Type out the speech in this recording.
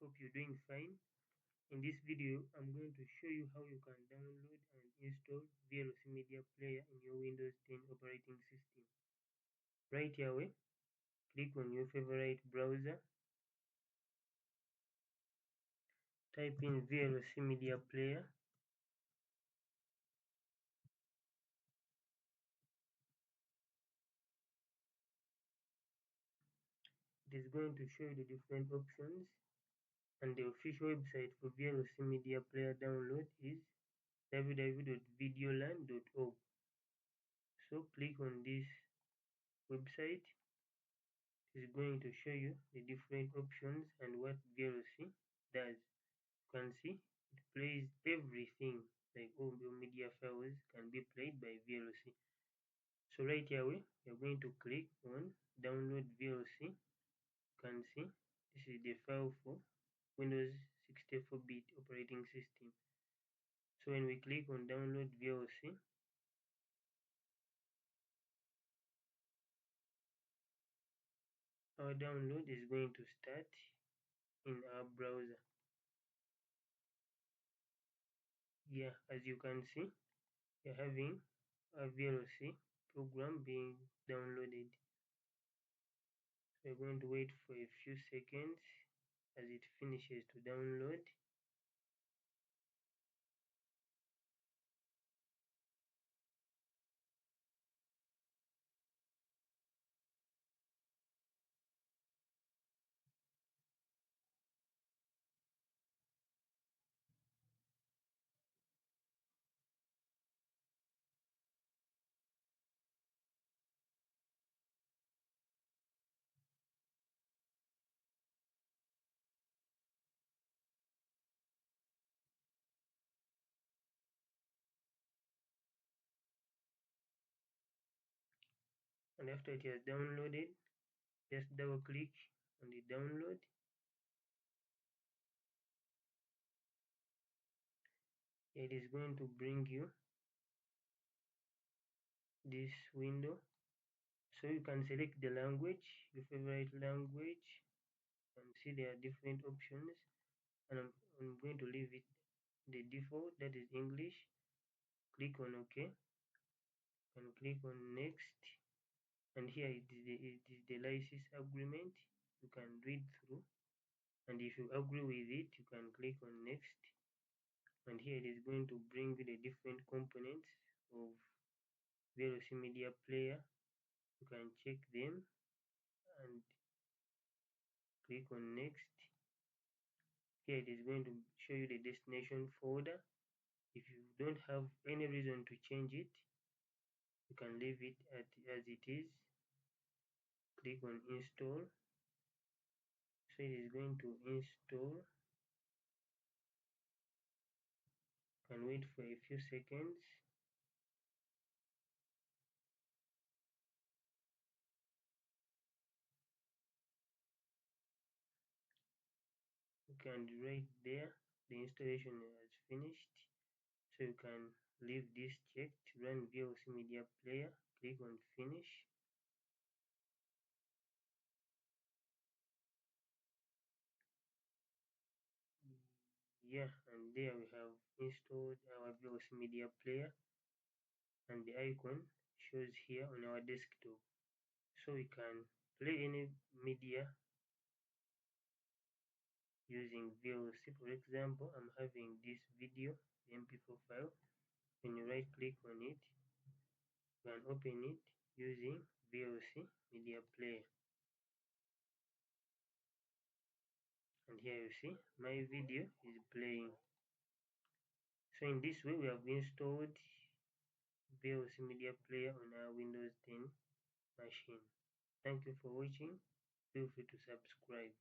Hope you're doing fine. In this video, I'm going to show you how you can download and install VLC Media Player in your Windows 10 operating system. Right away, click on your favorite browser, type in VLC Media Player. It is going to show you the different options, and the official website for VLC Media Player download is www.videolan.org. So click on this website. It is going to show you the different options and what VLC does. You can see it plays everything, like all your media files can be played by VLC. So right away, you're going to click on download VLC. You can see this is the file for Windows 64-bit operating system. So when we click on download VLC, our download is going to start in our browser. Yeah, as you can see, you're having a VLC program being downloaded. So we're going to wait for a few seconds as it finishes to download. And after it has downloaded, just double click on the download. It is going to bring you this window. So you can select the language, your favorite language, and see there are different options. And I'm going to leave it the default, that is English. Click on OK and click on next. And here it is the license agreement. You can read through, and if you agree with it, you can click on next. And here it is going to bring you the different components of VLC Media Player. You can check them and click on next. Here it is going to show you the destination folder. If you don't have any reason to change it, you can leave it as it is. Click on install. So it is going to install. And wait for a few seconds. Okay, and right there the installation has finished. So you can leave this checked, run VLC Media Player, click on finish. Yeah, and there we have installed our VLC Media Player, and the icon shows here on our desktop. So we can play any media using VLC. For example, I'm having this video, the MP4 file. When you right click on it, you can open it using VLC Media Player. And here you see my video is playing. So in this way we have installed VLC Media Player on our Windows 10 machine. Thank you for watching. Feel free to subscribe.